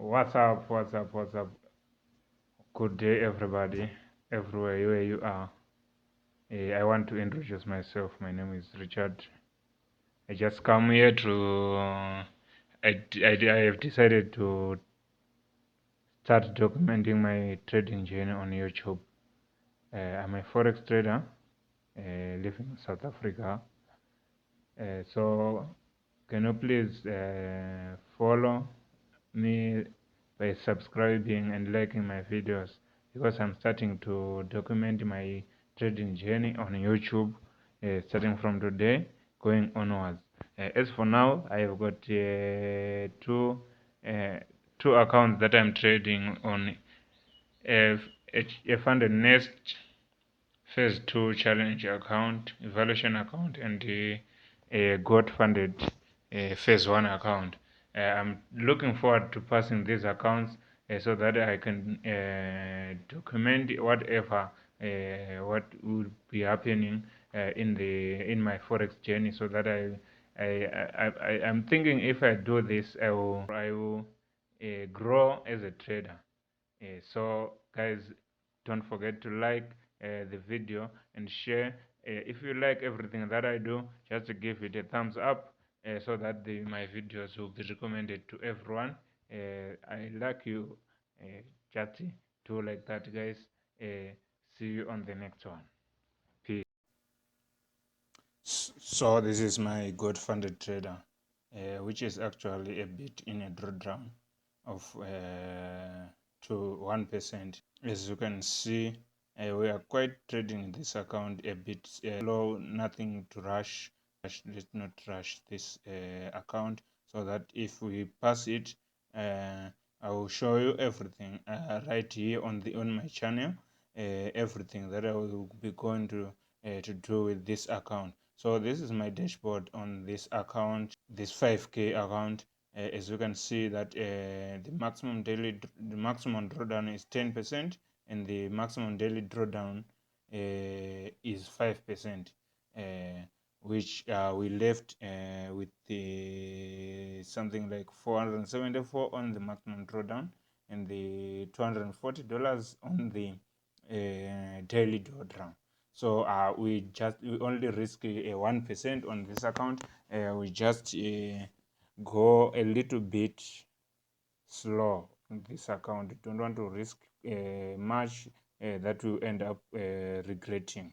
What's up? Good day, everybody, everywhere where you are. I want to introduce myself. My name is Richard. I just come here to. I have decided to start documenting my trading journey on YouTube. I'm a forex trader living in South Africa. So, can you please follow me by subscribing and liking my videos, because I'm starting to document my trading journey on YouTube, starting from today going onwards. As for now, I have got uh, two accounts that I'm trading on: a funded nest phase 2 challenge account, evaluation account, and a got funded phase 1 account. I'm looking forward to passing these accounts so that I can document whatever what will be happening in my forex journey, so that I'm thinking, if I do this, I will grow as a trader. So guys, don't forget to like the video and share. If you like everything that I do, just give it a thumbs up so that my videos will be recommended to everyone. I like you, just do like that, guys. See you on the next one. Peace. So this is my good funded trader, which is actually a bit in a drawdown of to 1%. As you can see, we are quite trading this account a bit slow. Nothing to rush. Let's not rush this account, so that if we pass it, I will show you everything right here on my channel. Everything that I will be going to do with this account. So this is my dashboard on this account, this 5K account. As you can see that the maximum drawdown is 10%, and the maximum daily drawdown is 5%, which we left with something like 474 on the maximum drawdown, and the $240 on the daily drawdown. So we only risk a 1% on this account. We just go a little bit slow in this account. Don't want to risk much that will end up regretting.